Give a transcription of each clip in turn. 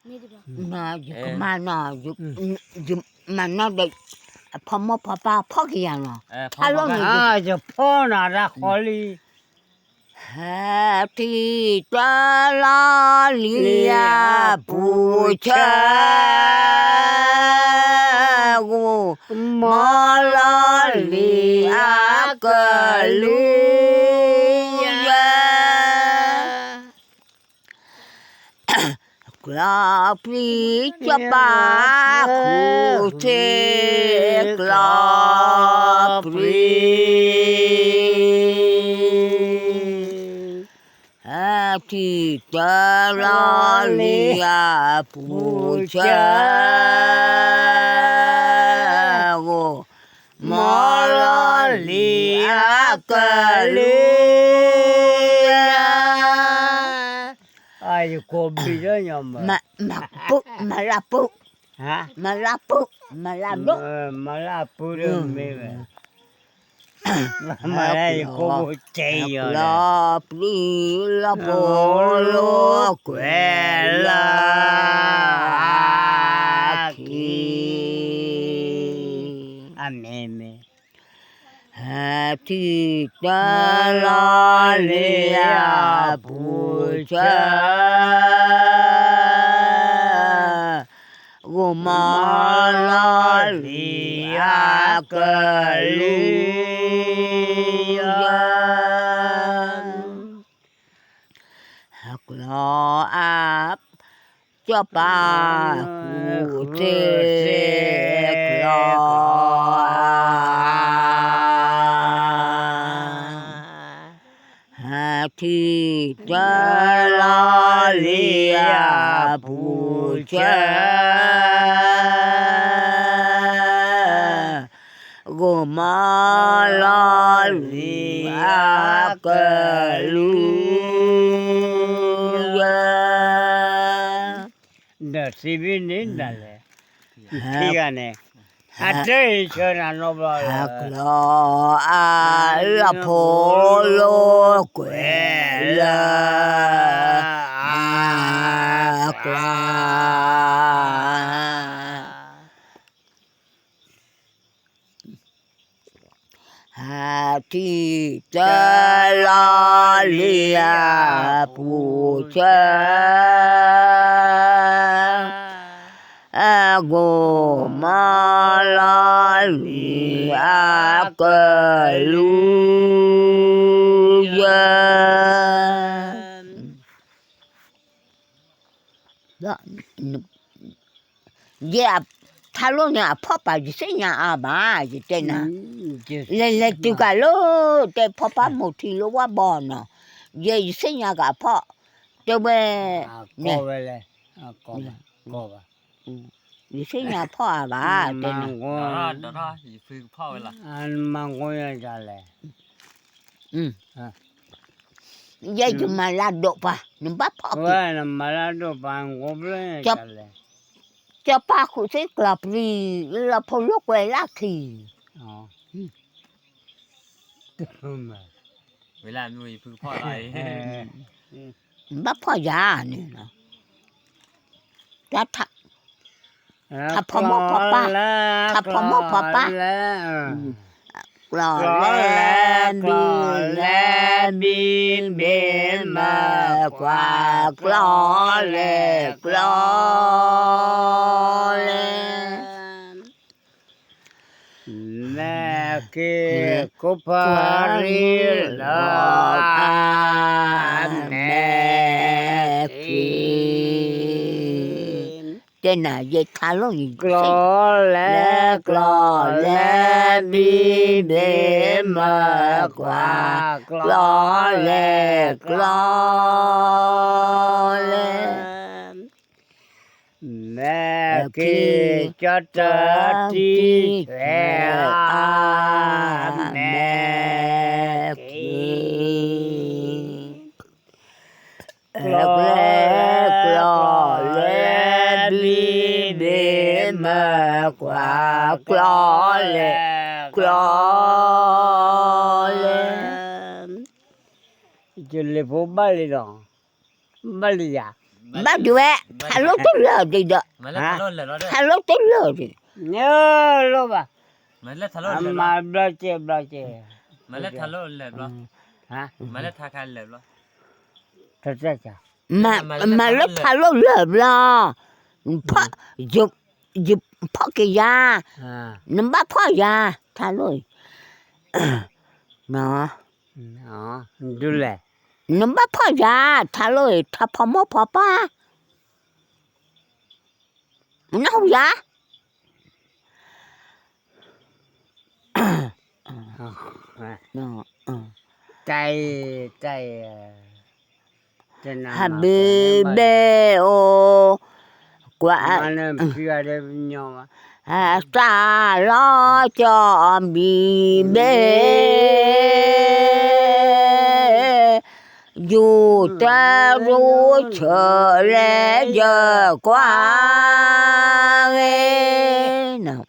na mana mana de pamo papa pokiano alo à giờ phô nào ra kholi happy ta la lia pu cha go ma la lia ka lu Gla pri cha ba khu te gla pri a ti ta la lia pu cha go ma la lia ka lu ai cô bị đó nhầm mà là phụ mà là phụ được mình mà đây cô chạy rồi la pri la po lo que la ki amen Hati ta lia pu cha Goma la lia ka lu Hakla ap cho ba ku te Hati ta la lia pu cha Goma la lia ka lu Nda sibin indale tigane ate chona nobla Hakla a la polo quella Hati ta la lia pu cha Go ma la lia ka lu Yeah, thalo nya papa ji se nya aba ji tena le tu ka lo te papa mo ti lo wa bona ye ji se nya ka pa te be cô về cô ji se nya pa ba tena đó thì phi phao là anh mang cô ra trả lại ye ji ma la do pa ni ba pa vậy là mà là đồ bằng cô về trả lại cho pa khu se klap ri la po lo que la ki với là nuôi phi phao lại ba pa ya ni no ta ta Thapamo papa Clò bin bên mà qua clò lè nè kia cô Paris lo mẹ tên là dây thả luôn gì clò lè bin bên mà qua clò lè nè kia cho ta đi theo mẹ clò lè bin bên mà qua clò lè je le faut bali đó bali ya bắt đuôi thà lúc tới lờ đi đó Mày lấy thà lốt lẹ đó đấy. thà lúc tới lờ đi nhớ luôn bà Mày lấy thà lốt lẹ đó. mà bao che Mày lấy thà lốt lẹ đó. hả Mày lấy thà khai lẹ đó. thật ra chả mà lúc thà lúc lờ lo phá giúp giúp phá cái da nó bắt phá da thà lúc nó đó du lẹ nó bắt phá da thà lúc thà phá mỏ phá pa nó không da nó chạy Habibi o quả ta lo cho bi bê dù ta ru chờ lẽ giờ quá nghe nào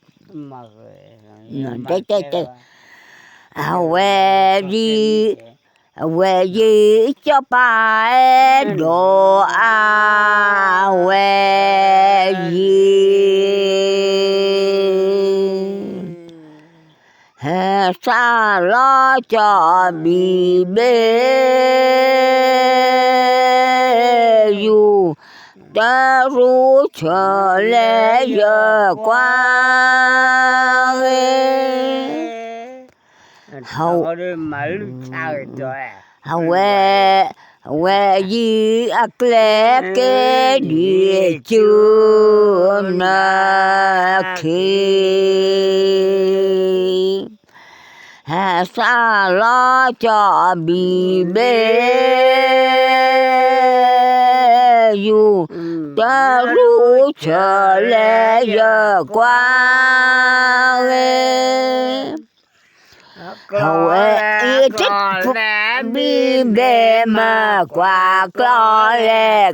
chơi về gì cho ba em đồ về gì xa lo cho bị bê dù ta ru chờ lẽ giờ qua hầu về gì lẽ cái địa chưa na khi xa lo cho bị bê dù ta ru chờ lẽ giờ qua hầu ý thích bi bê mà qua clo lẹ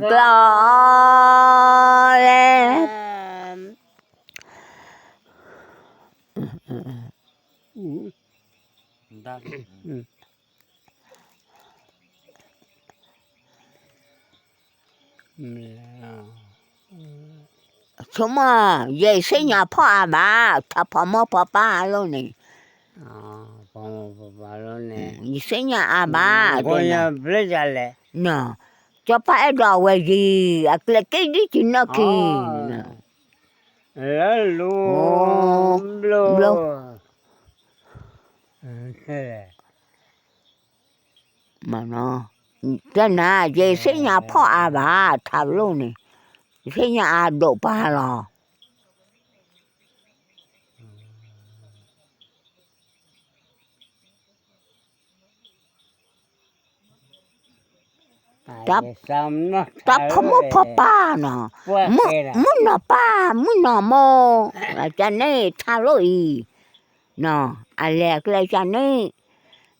chúng mà về xây nhà phá bà thà phá mỏ phá pa luôn này xây nhà bà nè cho phải đồ về gì là cái đi chỉ nó kì luôn mà nó cái nào về xây nhà phá bà thà luôn này xây nhà độ ba lò tập không có phá pa nè muốn nó pa muốn nó mò cho nên thà lỗi nè lẹ cái cho nên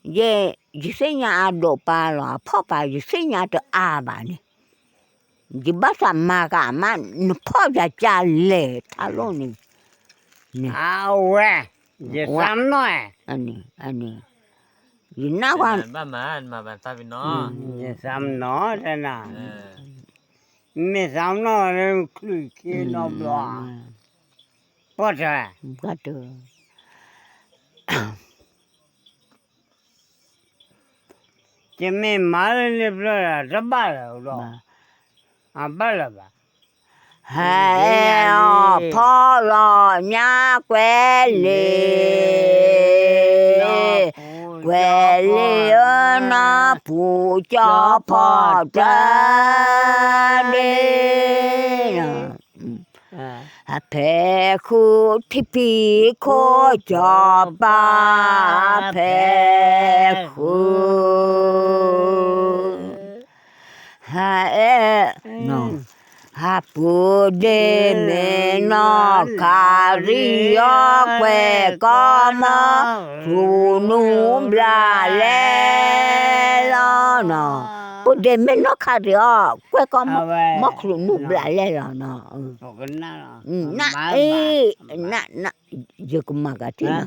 về xây nhà độ ba lò phá pa xây nhà được bà này chỉ bắt mà cả mà nó phá ra cha lẹ thà lỗi này giờ sắm nói anh gì nào quan Ba mà bạn ta vì nó. giờ sắm nó thế nào mẹ sắm nó kia nó bỏ bắt rồi chỉ mẹ má lên rồi rất ba rồi ba là ba hay phó lò nhà quê lì nó phụ cho phò ra đi phê khu thi khô cho ba phê khu hay no Hapu de me no cario que como su nubla le no pu de me no cario que como mo su nubla le no najuk magatina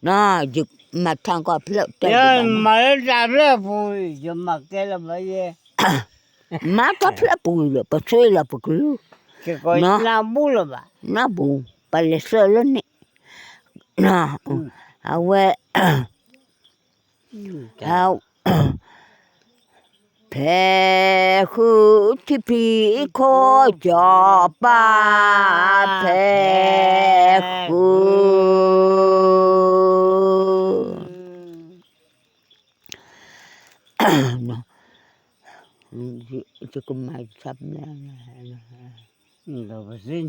nojuk matang ko plot mà ra rất vui nhưng mà cái là bởi vì má có phép bùi rồi bà xuôi là bà cứ cái coi Nó. nào bù là bà nó bù bà lệ sơ lên nè nó à quê hao phê khu thi phí khó cho ba phê khu chứ cũng mai sắp đâu có gì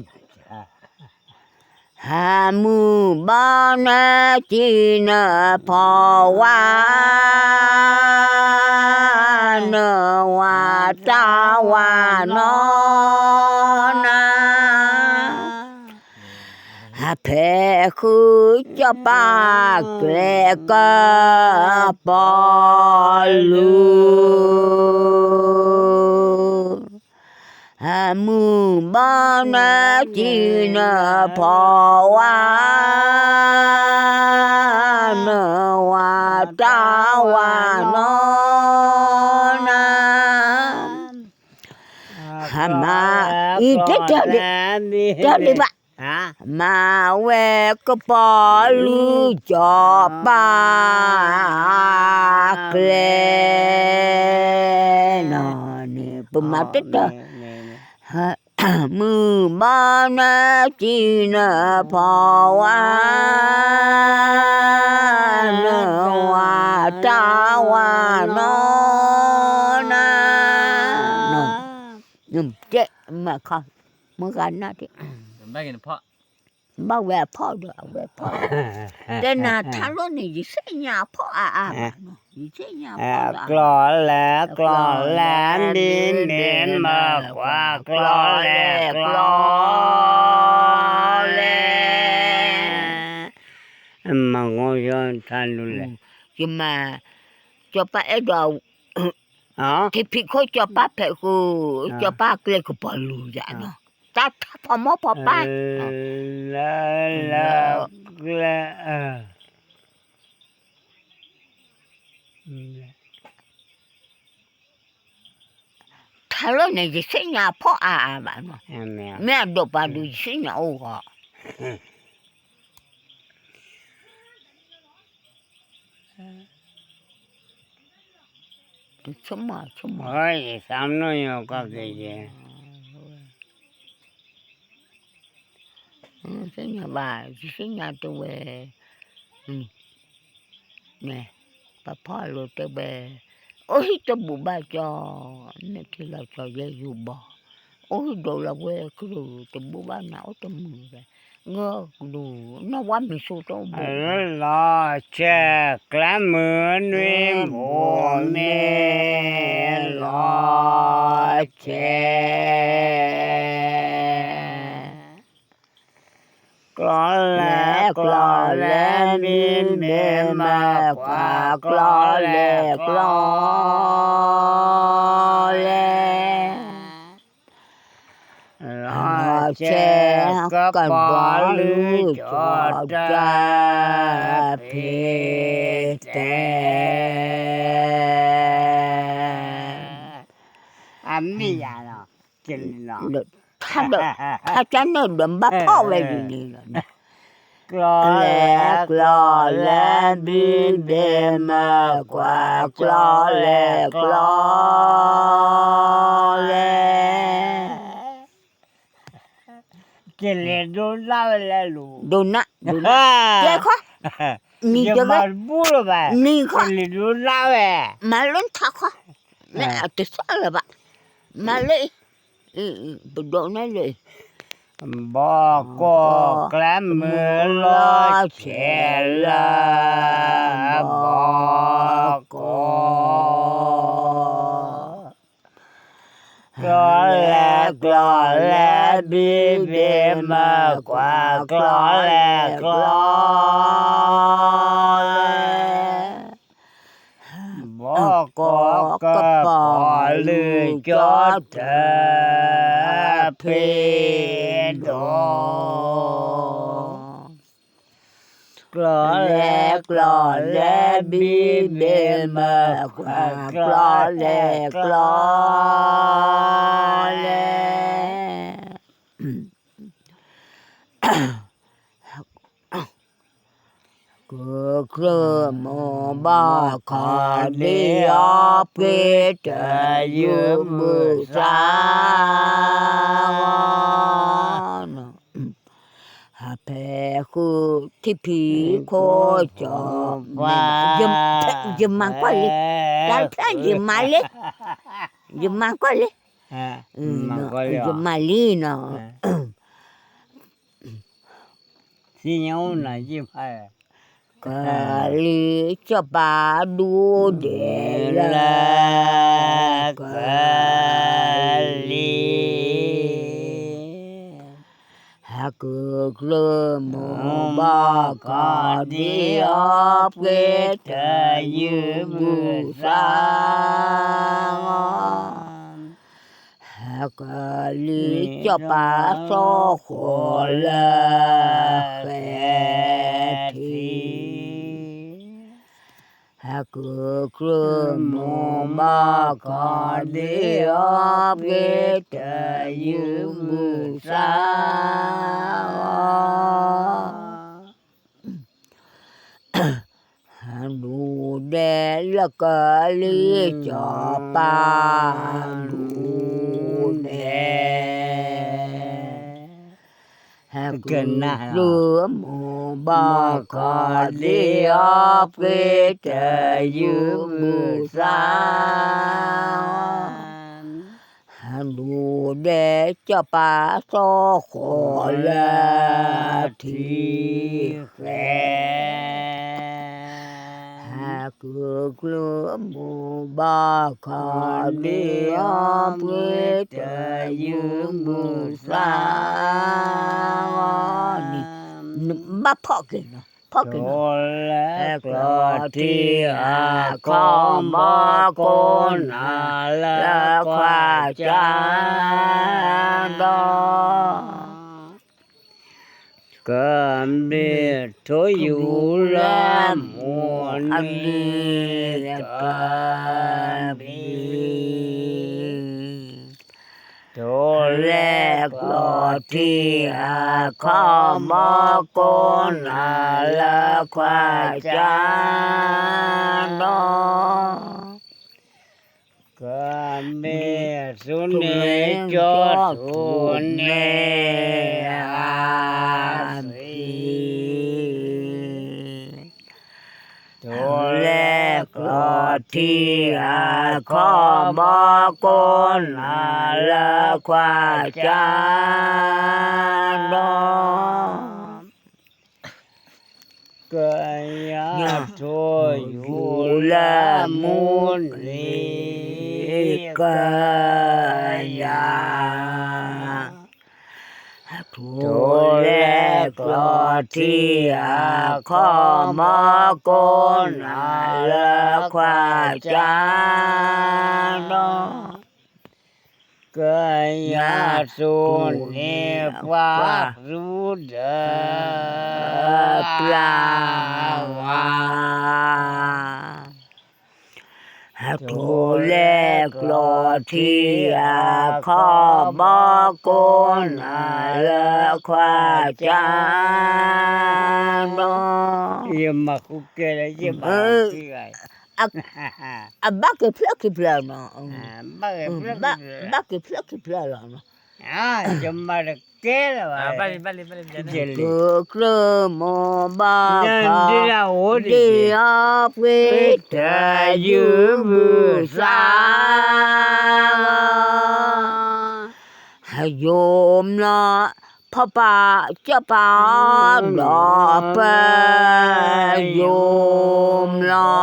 hà mu ba na chi na phò wa na wa ta wa no na hà phê khu cho ba kề cơ bò lu hà mu ba na chi na phò wa na wa ta wa no na hà ma y chết cho đi bạn hả mà quê có bò lu cho ba kề nó nè bùm mà chết đó mưa ba na chi na phò wa na wa ta wa no na nó chết mà không mới gan nó thì ba cái phọ bao về phò được về phò tên là thằng luôn này gì xây nhà phò gì xây nhà phò clò lẹ đi đến mà qua clò lẹ mà ngồi cho than luôn lẹ nhưng mà cho ba ấy đồ hả thì bị khối cho ba phải cô cho ba cái cái bỏ lù ra nó ta phò mó phò ba la thằng luôn này gì xây nhà phò bạn mẹ mẹ đồ ba đồ xây nhà ô họ chấm mà ôi sao nó nhiều có cái gì xây nhà bà xây nhà tôi về nè bà phò luôn tôi về ôi tôi bù ba cho nên thì là cho dây dù bò ôi đồ là quê cái đồ tôi bù ba não tôi mừng về ngơ đồ nó quá mình số tôi bù lo che clam mướn nuôi bố mẹ lo che clo lẹ bên mẹ mà qua clo lẹ lo che có bỏ lư cho cha phê anh đi à nó chân nó thà chán nó đầm bắp phò về gì nè clo lẹ bên mẹ mà qua clo lẹ cái này đồ nào là luôn đồ nát cái khó ni cái cho mà cái bù là vậy ni khó cái này đồ nào vậy mà lớn thật khó nè từ sao là bạn mà lấy đồ này lấy bỏ cô clam mưa lo che la bỏ cô clo lẹ bi bi mà qua clo lẹ bỏ cô có bỏ lư cho ta phê đồ lẹ clò lẹ bi bê mờ clò lẹ cơ mô ba khả đi áp kê trở dư mưa xa hà phê khu thi phí khô cho dùm mang quá lý đal phá dùm mang quá lý dùm mang lý nó xin nhau là gì phải cà li cho bà đu để là cà li hà cực lơ mô ba cà đi áp ghé trời như mưa xa hà cà li cho bà so khổ là khẽ hà cực lơ mô ba cà đi áp ghé trời như mưa xa đủ để là cờ li cho ba đủ để lửa mù ba cờ đi áp ghé trời như mưa xa đủ để cho bà so khổ là thì khẽ cực lửa mù ba khả đi áp ghé trời như mưa xa ba phọ kì nó clò thi có mơ con là khoa cha đó cầm đi thôi dù là muôn đi cầm đi thôi lẹ clò thi có mơ con là khoa cha đó cầm đi xuống nè cho xuống nè lẹ clò thi có mơ con là khoa cha đó cái nhà thôi dù là muốn đi cái nhà thôi lẹ clò thi có mơ con là khoa cha đó cái nhà xuân nè qua rú đỡ thôi lẹ clò thi có mơ con là khoa cha đó im mà khu kê đấy chứ mà bác cái plek nó bác cái plek nó chứ mà được kê là bali cực lơ mô ba khả đi ra ổ đi áp ghé trời như mưa xa dùm nó phá bà cho bà đỏ bà dùm nó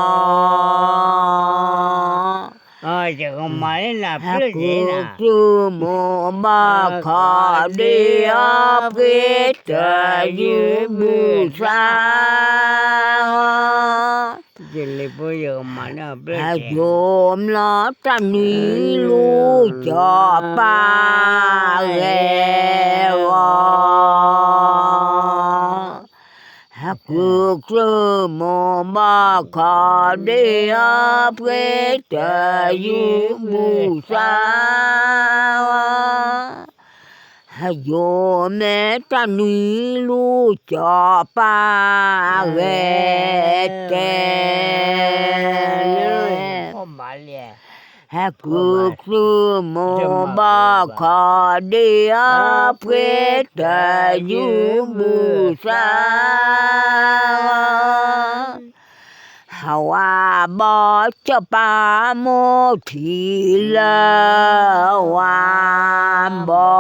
chứ không mấy là biết gì nè cứ mô ba khả đi áp ghé trời như mưa xa chỉ là bây giờ mà nó biết gì dùm nó ta ní lu cho ba ghé cứ cứ mô ma kha đi a phê tờ yu mu sa yo me ta ni lu cho pa ghê tê không bà lẹ cứ cứ mô ma kha đi a phê tờ yu mu sa hoa bó cho ba mô thị lơ hoa bó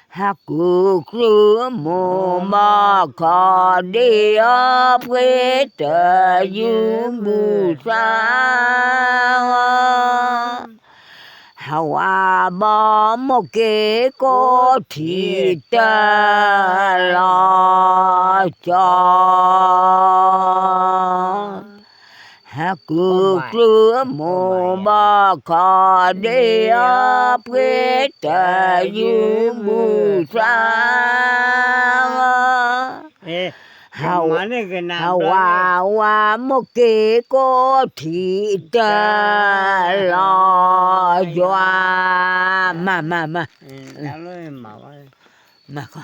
hát cứ mô ma kha đi ấp quê tờ dương bù sa hoa bó một cái cô thị tờ lo cho hát cứ mô ma kha đi ấp quê tờ dương bù sa mà này cái nào hoa một cái cô thị tờ lo doa mà nó mà con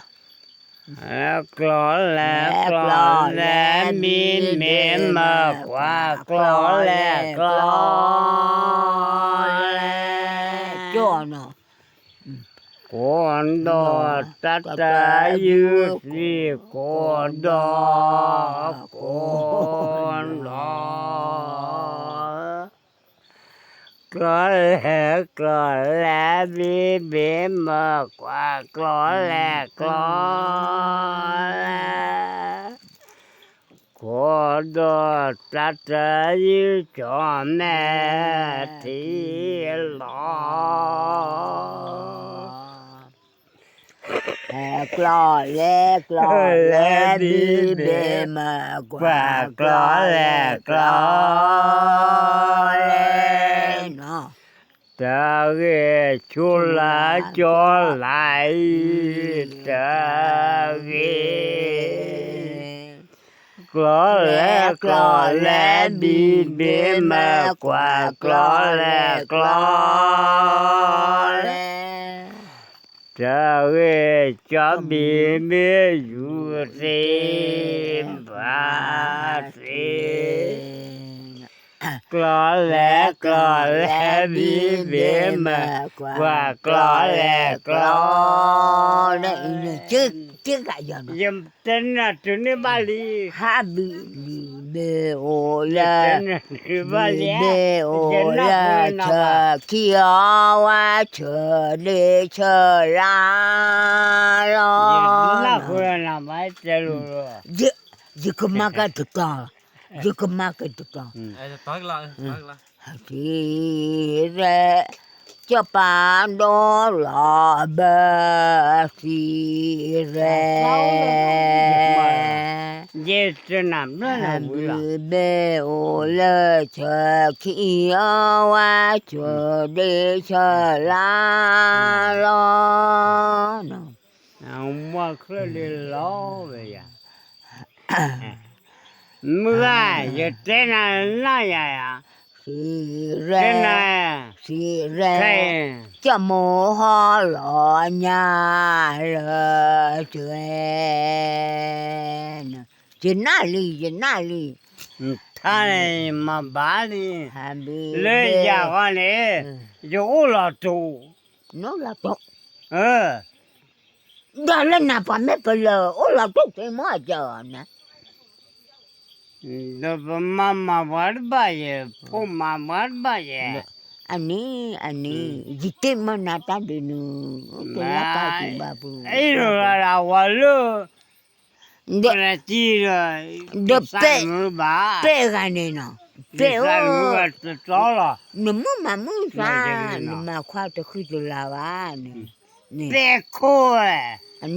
cỏ lẹ min mềm mà qua cỏ lẹ cho nó con đò tát ta như gì con đò cỏ lẹ min mềm mà qua cỏ lẹ con đò tát ta như cho mẹ thì lo clò lẹ đi bề mà quả cỏ lẹ nó ta ghê chú lá cho lại ta ghê cỏ lẹ đi bề mà quả cỏ lẹ ta ghê cho bị mê dù thêm và thêm cỏ lẹ đi bề mà quả cỏ lẹ chứ cả giờ nó dùm tên là chú ní ba lì ha bị bê ô la bê ô la chờ kia qua chờ đi chờ ra nó lo khuya làm ấy chơi luôn giờ có mà cái thực tỏ giờ có mà cái thực tỏ Tối lại thì ra cho bà đó là bà thì ra dê cho nằm đó là vui lắm bê ô lơ chờ khi qua chờ đi chờ la lo ông mua khơi đi lo vậy à mưa giờ thế này nó vậy à thì thế ra này thì ra thế cho mồ ho lọ nhà lơ chuyện chuyện nào đi thà này mà bà đi Happy lên nhà con này chỗ là trụ nó là tốt đó là nào phải mấy bây giờ ó là tốt thì mới giờ nè đó mà bắt bài phụ mà bắt bài anh gì tên mà nãy ta đi nữa cái lá ta chỉ bà phụ ấy rồi là quả lơ là chi rồi đập sai mưa bà bê cái này nè bê sai mưa chó là nó mà ra mà khoa cho khi tôi là ba nè bê khô anh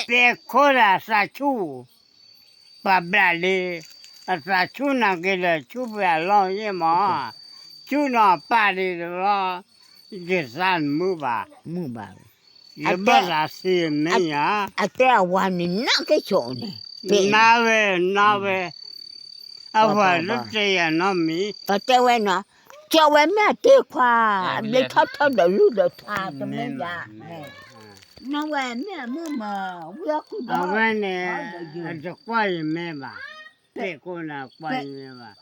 bê khô là sa chu bà bà đi sa chu nào cái là chu bà lo như mà chú nó ba đi lo cái san mưa bà 也不啥事没呀，啊，对啊，我你那个小呢？哪位，反正这样那没，啊，这位呢？这位没得夸，你他的路的他怎么样？那位没嘛，我要去啊，我呢，这关于没吧，这个呢关于没吧。